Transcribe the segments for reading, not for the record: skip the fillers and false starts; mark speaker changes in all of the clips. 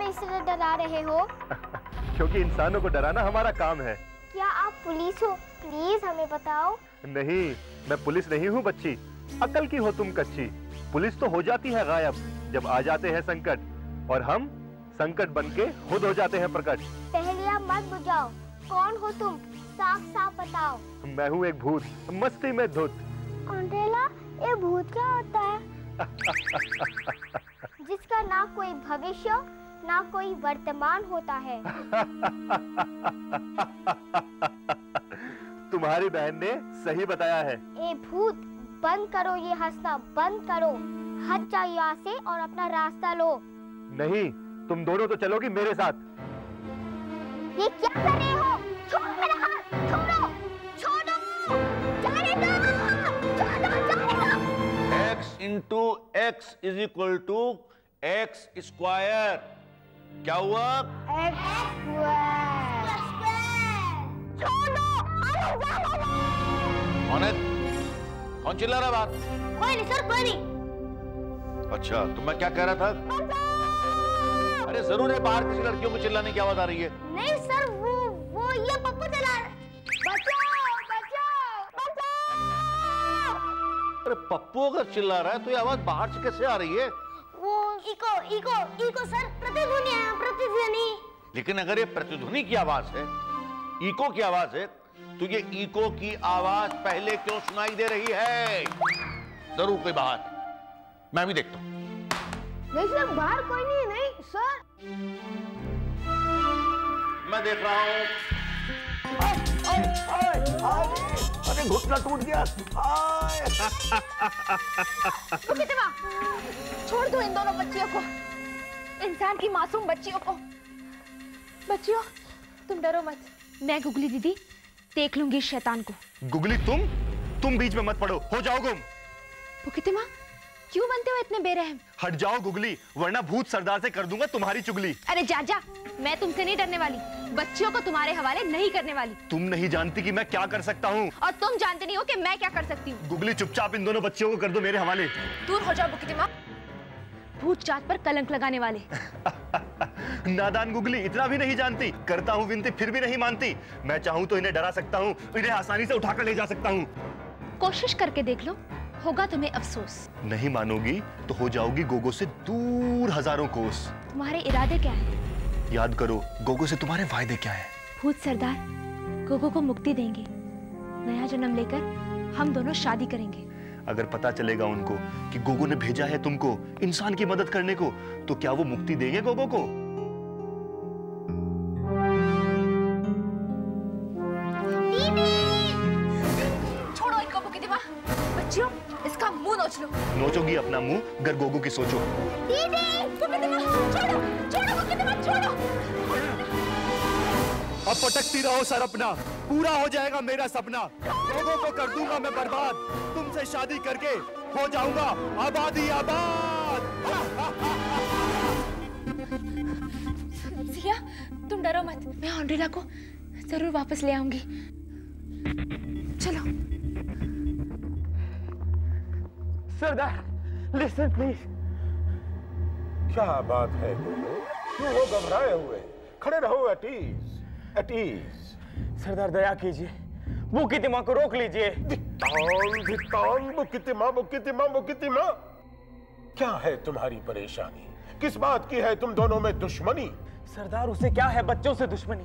Speaker 1: हमें इसलिए डरा रहे हो?
Speaker 2: क्योंकि इंसानों को डराना हमारा काम है।
Speaker 1: क्या आप पुलिस हो? प्लीज हमें बताओ।
Speaker 2: नहीं, मैं पुलिस नहीं हूँ बच्ची, अकल की हो तुम कच्ची। पुलिस तो हो जाती है गायब जब आ जाते हैं संकट, और हम संकट बनके खुद हो जाते हैं प्रकट।
Speaker 1: पहेलियां मत बुझाओ, कौन हो तुम? साफ साफ बताओ।
Speaker 2: मैं हूँ एक भूत, मस्ती में धुत।
Speaker 1: अंड्रेला, ये भूत क्या होता है? जिसका ना कोई भविष्य ना कोई वर्तमान होता है।
Speaker 2: तुम्हारी बहन ने सही बताया है।
Speaker 1: ए भूत, बंद करो ये हंसना, बंद करो। हट जाओ यहाँ से और अपना रास्ता लो।
Speaker 2: नहीं, तुम दोनों तो चलोगी मेरे साथ।
Speaker 1: ये क्या कर रहे हो? छोड़ो मेरा हाथ, छोड़ो, छोड़ो, जाने दो, छोड़ो, जाने दो।
Speaker 3: x into x is equal to x square. क्या हुआ?
Speaker 1: X square. छोड़ो, अरे जाने दो।
Speaker 3: कौन चिल्ला रहा बात?
Speaker 1: कोई नहीं सर, कोई नहीं।
Speaker 3: अच्छा, तो मैं क्या कह रहा था? अरे जरूर है, बाहर किसी लड़कियों को चिल्लाने की आवाज आ रही है।
Speaker 1: नहीं सर, वो ये पप्पू चला रहा है। बचाओ, बचाओ, बचाओ।
Speaker 3: अरे पप्पू अगर चिल्ला रहा है तो ये आवाज बाहर से कैसे आ रही है?
Speaker 1: वो इको इको इको सर, प्रतिध्वनि है, प्रतिध्वनि।
Speaker 3: लेकिन अगर ये प्रतिध्वनि की आवाज है, इको की आवाज है, तो ये इको की आवाज पहले क्यों सुनाई दे रही है? जरूर कोई बाहर, मैं भी देखता हूं।
Speaker 1: नहीं सर, बाहर कोई नहीं है। नहीं सर,
Speaker 3: मैं देख रहा हूं। अरे घुटना टूट गया।
Speaker 4: छोड़ दो इन दोनों बच्चियों को, इंसान की मासूम बच्चियों को। बच्चियों, तुम डरो मत, मैं गुगली दीदी देख लूंगी शैतान को।
Speaker 2: गुगली तुम बीच में मत पड़ो, हो जाओ गुम।
Speaker 4: पुकितिमा, क्यों बनते हो इतने बेरहम?
Speaker 2: हट जाओ गुगली, वरना भूत सरदार से कर दूंगा तुम्हारी चुगली।
Speaker 4: अरे जा, मैं तुमसे नहीं डरने वाली, बच्चियों को तुम्हारे हवाले नहीं करने वाली।
Speaker 2: तुम नहीं जानती कि मैं क्या कर सकता हूँ,
Speaker 4: और तुम जानते नहीं हो कि मैं क्या कर सकती हूँ।
Speaker 2: गुगली चुपचाप इन दोनों बच्चियों को कर दो मेरे हवाले।
Speaker 4: दूर हो जाओ पुकितिमा, भूत जात पर कलंक लगाने वाले।
Speaker 2: नादान गुगली, इतना भी नहीं जानती। करता हूँ विनती फिर भी नहीं मानती। मैं चाहूँ तो इन्हें डरा सकता हूँ, इन्हें आसानी से उठाकर ले जा सकता हूँ।
Speaker 4: कोशिश करके देख लो, होगा तुम्हें अफसोस।
Speaker 2: नहीं मानोगी तो हो जाओगी गोगो से दूर हजारों कोस।
Speaker 4: तुम्हारे इरादे क्या है?
Speaker 2: याद करो, गोगो से तुम्हारे वायदे क्या है?
Speaker 4: भूत सरदार गोगो को मुक्ति देंगे, नया जन्म लेकर हम दोनों शादी करेंगे।
Speaker 2: अगर पता चलेगा उनको कि गोगो ने भेजा है तुमको इंसान की मदद करने को, तो क्या वो मुक्ति देंगे गोगो को?
Speaker 4: छोड़ो इनको पुकितिमा। बच्चियों, इसका मुंह नोच लो।
Speaker 2: नोचोगी अपना मुंह, गर गोगो की सोचो।
Speaker 4: दीदी, पुकितिमा, छोड़ो, छोड़ो पुकितिमा, छोड़ो।
Speaker 2: अब पटकती रहो सर अपना, पूरा हो जाएगा मेरा सपना। लोगों को कर दूंगा मैं बर्बाद, तुमसे शादी करके हो जाऊंगा आबादी आबाद।
Speaker 4: सिया, तुम डरो मत, मैं अंड्रेला को जरूर वापस ले आऊंगी। चलो।
Speaker 5: सरदार, लिसन प्लीज।
Speaker 6: क्या बात है गोगो? क्यों हो घबराए हुए? खड़े रहो, एटीज।
Speaker 5: सरदार दया कीजिए, बुकितिमा को रोक लीजिए।
Speaker 6: बुकितिमा। क्या है तुम्हारी परेशानी? किस बात की है तुम दोनों में दुश्मनी?
Speaker 5: सरदार, उसे क्या है बच्चों से दुश्मनी?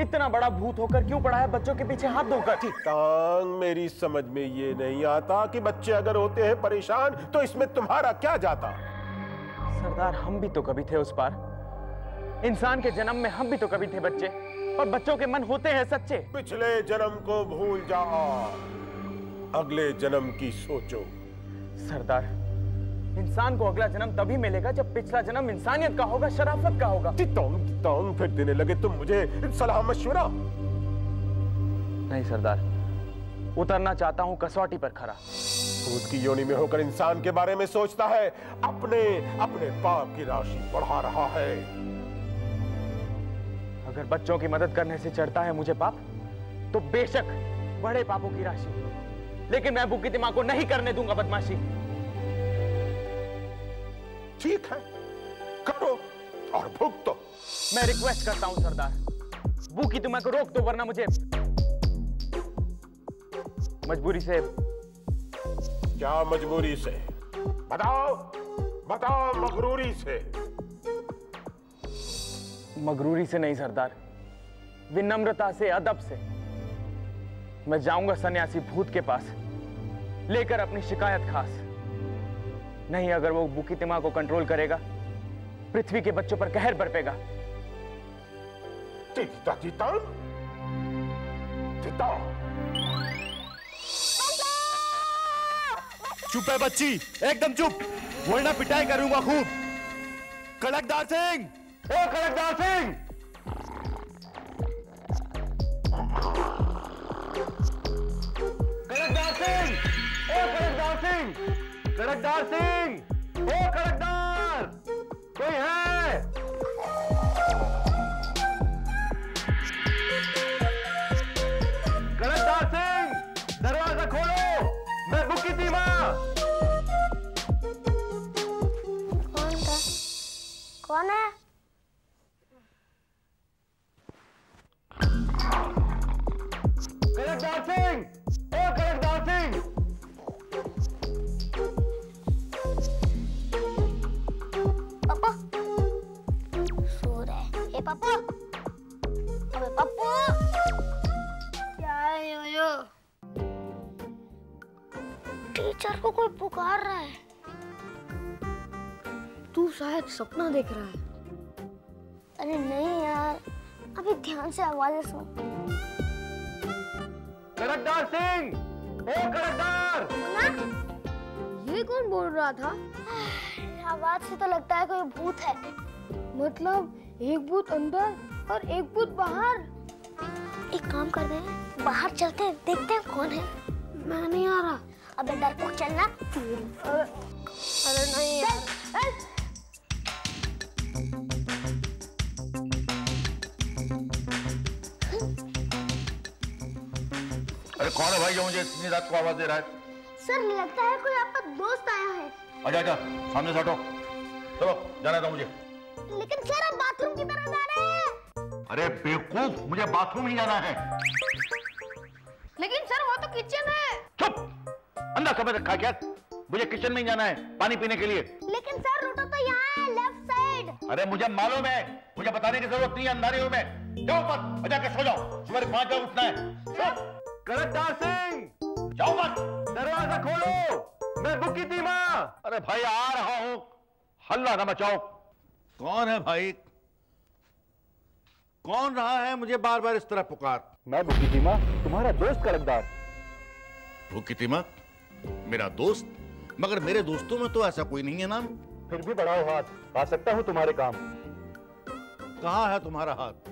Speaker 5: इतना बड़ा भूत होकर क्यों पड़ा है बच्चों के पीछे हाथ धोकर?
Speaker 6: टांग, मेरी समझ में ये नहीं आता कि बच्चे अगर होते हैं परेशान तो इसमें तुम्हारा क्या जाता?
Speaker 5: सरदार, हम भी तो कभी थे उस पार। इंसान के जन्म में हम भी तो कभी थे बच्चे, और बच्चों के मन होते हैं सच्चे।
Speaker 6: पिछले जन्म को भूल जाओ, अगले जन्म की सोचो।
Speaker 5: सरदार, इंसान को अगला जन्म तभी मिलेगा जब पिछला जन्म इंसानियत का होगा, शराफत का होगा।
Speaker 6: तितौन फिर देने लगे तुम मुझे सलाह मशवरा।
Speaker 5: नहीं सरदार, उतरना चाहता हूं कसौटी पर खरा।
Speaker 6: भूत की योनि में होकर इंसान के बारे में सोचता है, अपने पाप की राशि बढ़ा रहा है।
Speaker 5: अगर बच्चों की मदद करने से चढ़ता है मुझे पाप, तो बेशक बड़े पापों की राशि, लेकिन मैं बुकितिमा को नहीं करने दूंगा बदमाशी।
Speaker 6: ठीक है, करो और भुगतो।
Speaker 5: मैं रिक्वेस्ट करता हूं सरदार, बुकीतिमा को रोक दो, वरना मुझे मजबूरी से।
Speaker 6: क्या मजबूरी से? बताओ बताओ, मगरूरी से?
Speaker 5: मगरूरी से नहीं सरदार, विनम्रता से, अदब से। मैं जाऊंगा सन्यासी भूत के पास, लेकर अपनी शिकायत खास। नहीं, अगर वो बुकीतिमा को कंट्रोल करेगा, पृथ्वी के बच्चों पर कहर बरपेगा।
Speaker 2: चुप है बच्ची, एकदम चुप, वरना पिटाई करूंगा खूब। कड़कदार सिंह, ओ कड़कदार सिंह! कड़कदार सिंह, ओ कड़कदार सिंह! कड़कदार सिंह, ओ कड़कदार! कोई है? कड़कदार सिंह, दरवाजा खोलो, मैं बुकीतिमा।
Speaker 1: कौन है?
Speaker 2: कड़कदार सिंह, ओ कड़कदार सिंह!
Speaker 1: पापा सो रहे हैं। हे पापा, अबे पापा, क्या है यो? टीचर को कोई पुकार रहा है।
Speaker 4: तू शायद सपना देख रहा है।
Speaker 1: अरे नहीं यार, अभी ध्यान से आवाजें सुन।
Speaker 2: कड़कदार सिंह, ओ कड़कदार!
Speaker 4: ये कौन बोल रहा था?
Speaker 1: आवाज से तो लगता है कोई भूत है।
Speaker 4: मतलब एक भूत अंदर और एक भूत बाहर।
Speaker 1: एक काम करते हैं, बाहर चलते हैं, देखते हैं कौन है।
Speaker 4: मैं नहीं आ रहा।
Speaker 1: अबे डरपोक चलना।
Speaker 4: अरे नहीं यार।
Speaker 3: अरे कौन है भाई जो मुझे इतनी रात को आवाज दे रहा है?
Speaker 1: सर लगता है कोई आपका दोस्त आया है।
Speaker 3: आजा आजा, सामने से हटो। चलो जाना था मुझे।
Speaker 1: लेकिन सर हम बाथरूम की तरफ जा रहे हैं।
Speaker 3: अरे बेवकूफ, मुझे बाथरूम ही जाना है।
Speaker 4: लेकिन सर वो तो किचन है।
Speaker 3: चुप, अंधा समझ रखा है क्या? मुझे किचन में ही जाना है पानी पीने के लिए।
Speaker 1: लेकिन सर रूटो तो यहाँ है, लेफ्ट साइड।
Speaker 3: अरे मुझे मालूम है, मुझे बताने की जरूरत नहीं है। अंधारी हूं मैं। जाओ ऊपर, जाके सो जाओ, सुबह 5 बजे उठना है।
Speaker 2: कड़कदार सिंह,
Speaker 3: जाओ मत।
Speaker 2: दरवाजा खोलो, मैं बुकीतिमा।
Speaker 3: अरे भाई आ रहा हूं, हल्ला ना मचाओ। कौन है भाई? कौन रहा है मुझे बार बार इस तरह पुकार?
Speaker 2: मैं बुकीतिमा, तुम्हारा दोस्त कड़कदार।
Speaker 3: बुकीतिमा मेरा दोस्त? मगर मेरे दोस्तों में तो ऐसा कोई नहीं है नाम।
Speaker 2: फिर भी बढ़ाओ हाथ, आ सकता हूं तुम्हारे काम।
Speaker 3: कहां है तुम्हारा हाथ?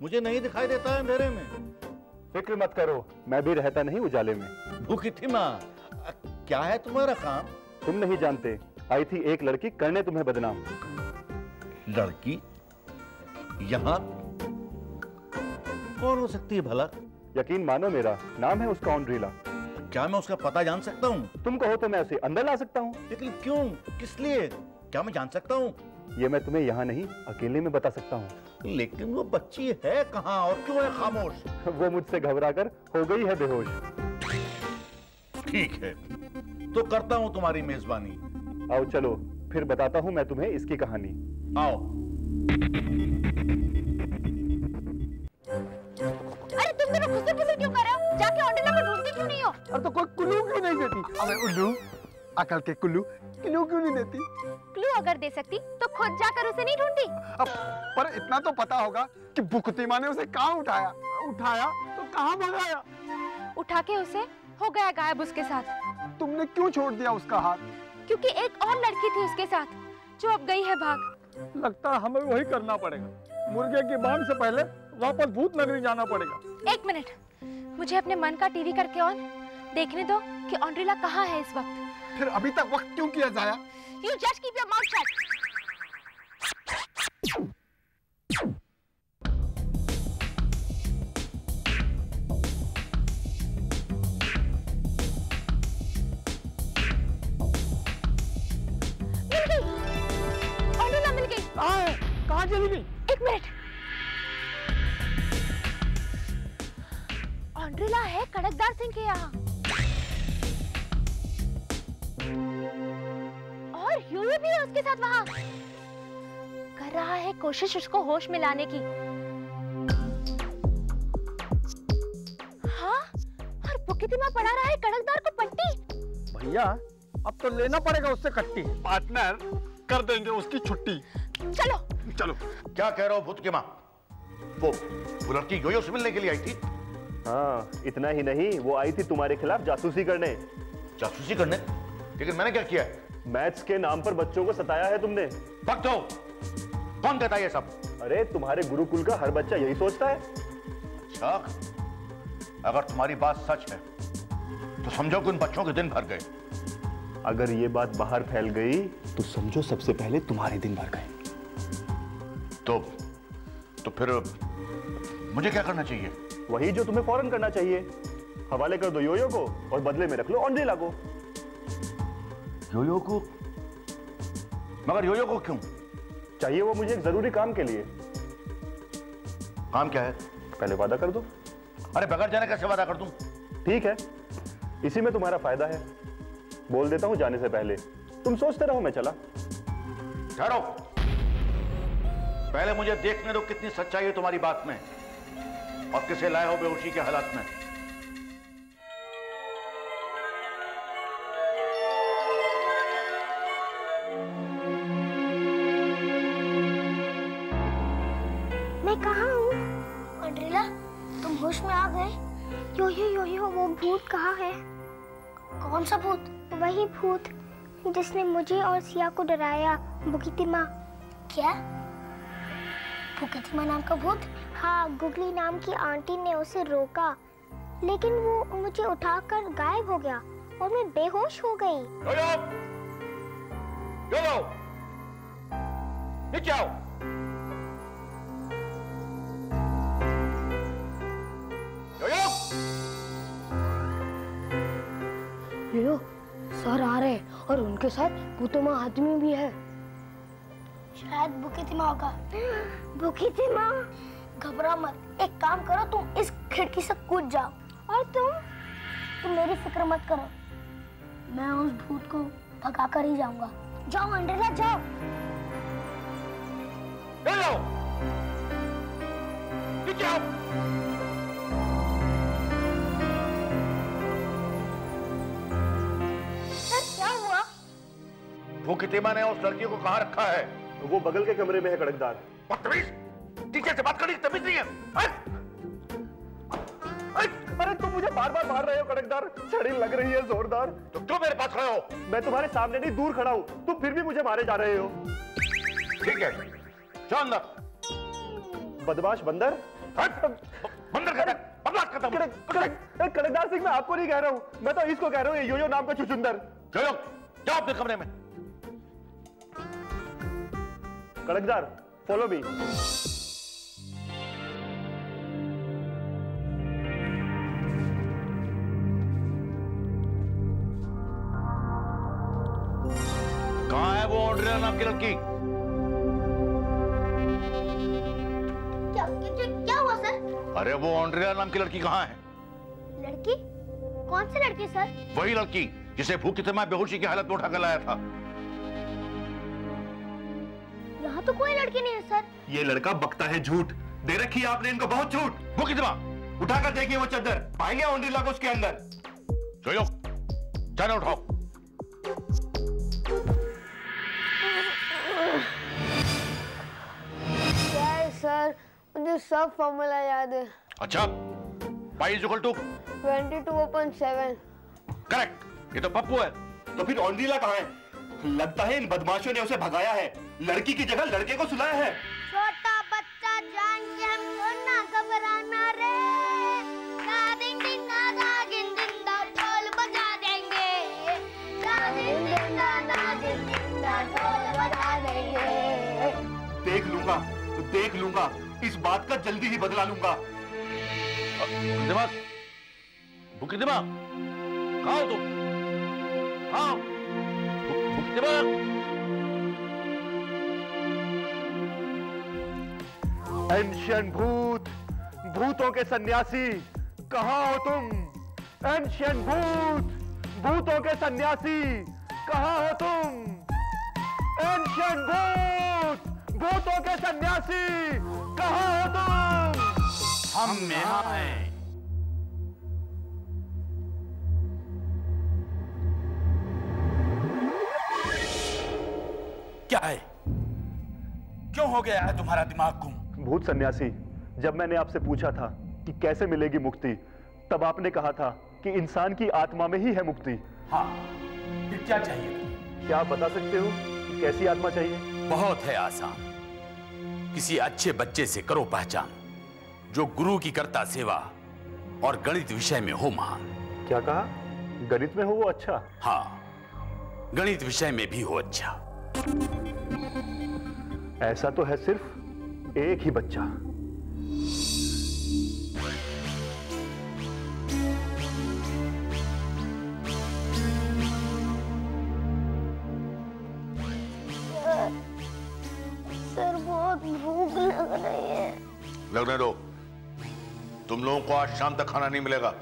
Speaker 3: मुझे नहीं दिखाई देता है अंधेरे में।
Speaker 2: फिक्र मत करो, मैं भी रहता नहीं उजाले में।
Speaker 3: बुकीतिमा क्या है तुम्हारा काम?
Speaker 2: तुम नहीं जानते, आई थी एक लड़की करने तुम्हें बदनाम।
Speaker 3: लड़की? यहां कौन हो सकती है भला?
Speaker 2: यकीन मानो, मेरा नाम है उसका ऑन्ड्रीला।
Speaker 3: क्या मैं उसका पता जान सकता हूँ?
Speaker 2: तुम कहो तो मैं उसे अंदर ला सकता हूँ।
Speaker 3: लेकिन क्यों, किस लिए? क्या मैं जान सकता हूँ?
Speaker 2: ये मैं तुम्हें यहाँ नहीं, अकेले में बता सकता हूँ।
Speaker 3: लेकिन वो बच्ची है कहाँ और क्यों है खामोश?
Speaker 2: वो मुझसे घबराकर हो गई है बेहोश।
Speaker 3: ठीक है, तो करता हूँ तुम्हारी मेजबानी।
Speaker 2: आओ चलो, फिर बताता हूँ मैं तुम्हें इसकी कहानी।
Speaker 3: आओ।
Speaker 4: अरे तुम दोनों खुसर-फुसर क्यों कर रहे हो? जाके ऑन्ड्रीला को ढूंढते क्यों नहीं हो?
Speaker 7: और तो कोई क्लू क्यों नहीं देती? अबे उल्लू, अकल के कुल्लू, क्लू क्यों नहीं देती?
Speaker 4: क्लू अगर दे सकती तो खुद जाकर उसे नहीं ढूंढती।
Speaker 7: अब पर इतना तो पता होगा कि बुकीतिमा ने उसे कहाँ उठाया? उठाया तो कहाँ भगाया?
Speaker 4: उठा के उसे हो गया गायब उसके साथ।
Speaker 7: तुमने क्यों छोड़ दिया उसका हाथ?
Speaker 4: क्योंकि एक और लड़की थी उसके साथ जो अब गई है भाग।
Speaker 7: लगता है हमें वही करना पड़ेगा। मुर्गे की बांग से पहले वापस भूत नगरी जाना पड़ेगा।
Speaker 4: एक मिनट, मुझे अपने मन का टीवी करके ऑन देखने दो कि ऑन्ड्रीला कहाँ है इस वक्त।
Speaker 7: फिर अभी तक वक्त क्यों किया जाया?
Speaker 4: You just keep your mouth shut. मिल गई, ऑन्ड्रीला मिल गई।
Speaker 7: कहाँ चली गई?
Speaker 4: एक मिनट। ऑन्ड्रेला है कड़कदार सिंह के यहाँ और यूयू भी है उसके साथ वहाँ। कर रहा है कोशिश उसको होश में लाने की। हाँ, और बुकितिमा पढ़ा रहा है कड़कदार को पट्टी।
Speaker 7: भैया अब तो लेना पड़ेगा उससे कट्टी। पार्टनर कर देंगे उसकी छुट्टी।
Speaker 4: चलो
Speaker 7: चलो।
Speaker 3: क्या कह रहे हो भूत के माँ? वो लड़की योयो से मिलने के लिए आई थी?
Speaker 2: हाँ, इतना ही नहीं, वो आई थी तुम्हारे खिलाफ जासूसी करने।
Speaker 3: जासूसी करने? लेकिन मैंने क्या किया है?
Speaker 2: मैथ्स के नाम पर बच्चों को सताया है तुमने।
Speaker 3: वक्त हो, कौन कहता है ये सब?
Speaker 2: अरे तुम्हारे गुरुकुल का हर बच्चा यही सोचता है।
Speaker 3: अच्छा, अगर तुम्हारी बात सच है तो समझो कि उन बच्चों के दिन भर गए।
Speaker 2: अगर ये बात बाहर फैल गई तो समझो सबसे पहले तुम्हारे दिन भर गए।
Speaker 3: तो फिर मुझे क्या करना चाहिए?
Speaker 2: वही जो तुम्हें फौरन करना चाहिए। हवाले कर दो योयो को और बदले में रख लो ऑन्ड्रेला को।
Speaker 3: योयो को? मगर योयो को क्यों?
Speaker 2: चाहिए वो मुझे एक जरूरी काम के लिए।
Speaker 3: काम क्या है?
Speaker 2: पहले वादा कर दो।
Speaker 3: अरे बगैर जाने कैसे वादा कर दूं?
Speaker 2: ठीक है, इसी में तुम्हारा फायदा है। बोल देता हूं जाने से पहले, तुम सोचते रहो, मैं चला।
Speaker 3: ठहरो, पहले मुझे देखने दो कितनी सच्चाई है तुम्हारी बात में और किसे लाए हो बेहोशी के हालात में।
Speaker 1: मैं कहाँ हूँ? ऑन्ड्रेला, तुम होश में आ गए? यो वो भूत कहाँ है? कौन सा भूत? वही भूत जिसने मुझे और सिया को डराया, बुकितिमा। क्या? बुकितिमा नाम का भूत? हाँ, गुगली नाम की आंटी ने उसे रोका, लेकिन वो मुझे उठाकर गायब हो गया और मैं बेहोश हो गई।
Speaker 3: योयो, नीचे आओ।
Speaker 1: यो, सर आ रहे और उनके साथ भूतोमा आदमी भी है। शायद बुकितिमा होगा। बुकितिमा? घबरा मत, एक काम करो, तुम इस खिड़की से कूद जाओ। और तुम मेरी फिक्र मत करो, मैं उस भूत को भगा कर ही जाऊंगा। जाओ ऑन्ड्रेला, जाओ।
Speaker 3: नीचे आओ।
Speaker 1: क्या हुआ?
Speaker 3: बुकितिमा ने उस लड़की को कहाँ रखा है?
Speaker 2: वो बगल के कमरे में है कड़कदार।
Speaker 3: बदतमीज, टीचर से बात करने की तमीज नहीं है।
Speaker 2: अरे तुम मुझे बार बार मार रहे हो कड़कदार, छड़ी लग रही है जोरदार।
Speaker 3: तो क्यों मेरे पास खड़े हो?
Speaker 2: मैं तुम्हारे सामने नहीं, दूर खड़ा हूँ, तुम फिर भी मुझे मारे जा रहे हो।
Speaker 3: ठीक है, जाओ अंदर।
Speaker 2: बदमाश बंदर।
Speaker 3: बंदर कहता है, बदमाश कहता है।
Speaker 2: कड़कदार सिंह, मैं आपको नहीं कह रहा हूँ, मैं तो इसको कह रहा हूँ, योयो नाम का चुचुंदर।
Speaker 3: योयो, जाओ अपने कमरे में।
Speaker 2: कड़कदार, फॉलो मी।
Speaker 3: कहाँ है वो ऑन्ड्रेला नाम की लड़की?
Speaker 1: क्या हुआ सर?
Speaker 3: अरे वो ऑन्ड्रेला नाम की लड़की कहाँ है?
Speaker 1: लड़की? कौन सी लड़की सर?
Speaker 3: वही लड़की जिसे बुकितिमा बेहोशी की हालत में उठाकर लाया था।
Speaker 1: यहाँ तो कोई लड़की नहीं है सर।
Speaker 2: ये लड़का बकता है झूठ, दे रखी है आपने इनको बहुत झूठ।
Speaker 3: बुकितिमा,
Speaker 2: उठाकर देखिए वो चादर, पाएंगे ऑन्ड्रेला को उसके अंदर।
Speaker 3: जोयो, चादर उठाओ।
Speaker 1: क्या है सर? मुझे सब फॉर्मूला याद है।
Speaker 3: अच्छा, pi is equal to
Speaker 1: 22/7।
Speaker 3: Correct, ये तो पप्पू है।
Speaker 2: तो फिर ऑन्ड्रेला कहाँ है? लगता है इन बदमाशों ने उसे भगाया है, लड़की की जगह लड़के को सुलाया है।
Speaker 1: छोटा बच्चा जान के हमको ना घबराना रे, दा दिन दिन दा गिन दिन दा ढोल बजा देंगे, दा दिन दिन दा ढोल बजा देंगे।
Speaker 2: देख लूंगा, इस बात का जल्दी ही बदला लूंगा।
Speaker 3: दिमाग, बुकितिमा, कहाँ हो तुम? हाँ, बुकितिमा।
Speaker 2: एंशियन भूत, भूतों के सन्यासी, कहां हो तुम? एंशियन भूत, भूतों के सन्यासी, कहां हो तुम? एंशियन भूत, भूतों के सन्यासी, कहां हो तुम?
Speaker 8: हम यहाँ हैं। क्या है? क्यों हो गया है तुम्हारा दिमाग गुम?
Speaker 2: भूत सन्यासी, जब मैंने आपसे पूछा था कि कैसे मिलेगी मुक्ति, तब आपने कहा था कि इंसान की आत्मा में ही है मुक्ति।
Speaker 8: हाँ, फिर क्या चाहिए?
Speaker 2: क्या आप बता सकते हो कि कैसी आत्मा चाहिए?
Speaker 8: बहुत है आसान। किसी अच्छे बच्चे से करो पहचान, जो गुरु की करता सेवा और गणित विषय में हो महान।
Speaker 2: क्या कहा? गणित में हो वो अच्छा?
Speaker 8: हाँ, गणित विषय में भी हो अच्छा।
Speaker 2: ऐसा तो है सिर्फ एक ही बच्चा।
Speaker 1: सर बहुत भूख लग रही है।
Speaker 3: लगने दो, तुम लोगों को आज शाम तक खाना नहीं मिलेगा।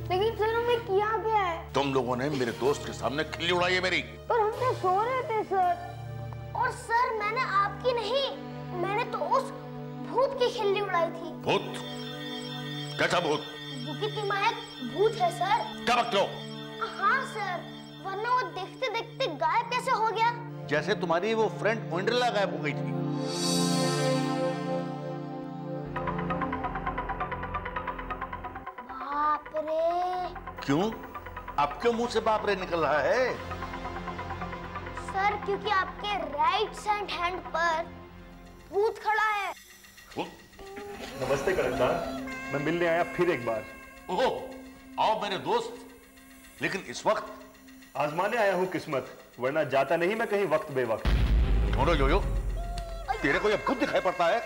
Speaker 1: लेकिन सर हमें किया क्या है?
Speaker 3: तुम लोगों ने मेरे दोस्त के सामने खिल्ली उड़ाई है मेरी।
Speaker 1: पर हम तो सो रहे थे सर। और सर मैंने आपकी नहीं, मैंने तो उस भूत की खिल्ली उड़ाई थी।
Speaker 3: भूत? कैसा भूत?
Speaker 1: बुकितिमा एक भूत है सर।
Speaker 3: क्या बकते हो?
Speaker 1: हाँ सर, वरना वो देखते देखते गायब कैसे हो गया?
Speaker 3: जैसे तुम्हारी वो फ्रेंड ओंड्रेला गायब हो गई थी।
Speaker 1: बाप रे।
Speaker 3: क्यों? अब क्यों मुंह से बाप रे निकल रहा है?
Speaker 1: सर क्योंकि आपके राइट हैंड पर भूत खड़ा है।
Speaker 2: नमस्ते कड़कदार, मैं मिलने आया फिर एक बार।
Speaker 3: ओहो, आओ मेरे दोस्त। लेकिन इस वक्त
Speaker 2: आजमाने आया हूँ किस्मत, वरना जाता नहीं मैं कहीं वक्त बेवक्त।
Speaker 3: छोड़ो योयो, तेरे को ये भूत दिखाई पड़ता है?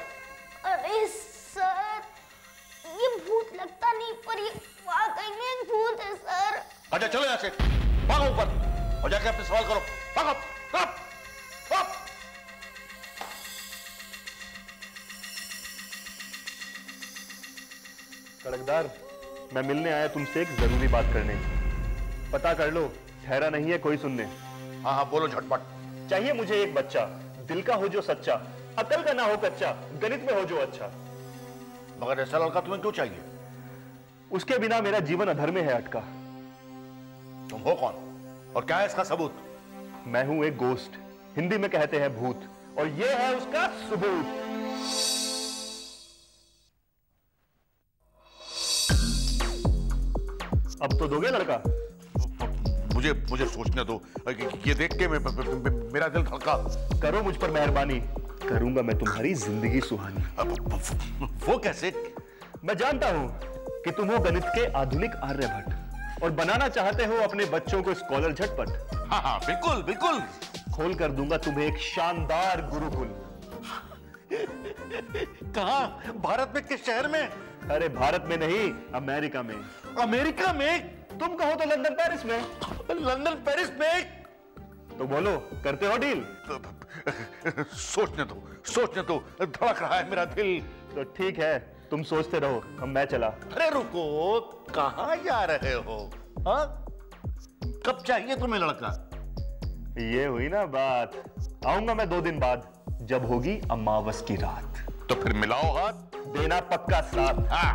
Speaker 1: अरे सर, ये भूत लगता नहीं, पर ये वाकई में एक भूत है सर।
Speaker 3: अच्छा चलो यहाँ से, भागो ऊपर और जाके अपने सवाल करो। भागो, भागो, भागो।
Speaker 2: कड़कदार, मैं मिलने आया तुमसे एक जरूरी बात करने। पता कर लो, ठहरा नहीं है कोई सुनने।
Speaker 3: हाँ हाँ बोलो झटपट।
Speaker 2: चाहिए मुझे एक बच्चा, दिल का हो जो सच्चा, अकल का ना हो कच्चा, गणित में हो जो अच्छा।
Speaker 3: मगर ऐसा लड़का तुम्हें क्यों चाहिए?
Speaker 2: उसके बिना मेरा जीवन अधर में है अटका।
Speaker 3: तुम हो कौन और क्या है इसका सबूत?
Speaker 2: मैं हूं एक गोस्ट, हिंदी में कहते हैं भूत, और यह है उसका सबूत। अब तो दोगे लड़का?
Speaker 3: मुझे सोचने दो। ये देख के मेरा दिल धड़का।
Speaker 2: करो मुझ पर मेहरबानी, करूंगा मैं तुम्हारी जिंदगी सुहानी।
Speaker 3: वो कैसे?
Speaker 2: मैं जानता हूं कि तुम हो गणित के आधुनिक आर्यभट्ट और बनाना चाहते हो अपने बच्चों को स्कॉलर झटपट।
Speaker 3: हाँ हाँ बिल्कुल बिल्कुल।
Speaker 2: खोल कर दूंगा तुम्हें एक शानदार गुरुकुल।
Speaker 3: कहाँ? भारत में किस शहर में?
Speaker 2: अरे भारत में नहीं, अमेरिका में।
Speaker 3: अमेरिका में?
Speaker 2: तुम कहो तो लंदन पेरिस में।
Speaker 3: लंदन पेरिस में?
Speaker 2: तो बोलो, करते हो डील?
Speaker 3: सोचने दो, धड़क रहा है मेरा दिल।
Speaker 2: तो ठीक है, तुम सोचते रहो, अब मैं चला।
Speaker 3: अरे रुको, कहाँ जा रहे हो? हाँ? कब चाहिए तुम्हें लड़का?
Speaker 2: ये हुई ना बात। आऊंगा मैं 2 दिन बाद, जब होगी अमावस की रात।
Speaker 3: तो फिर मिलाओ हाथ।
Speaker 2: देना पक्का साथ।
Speaker 3: हाँ।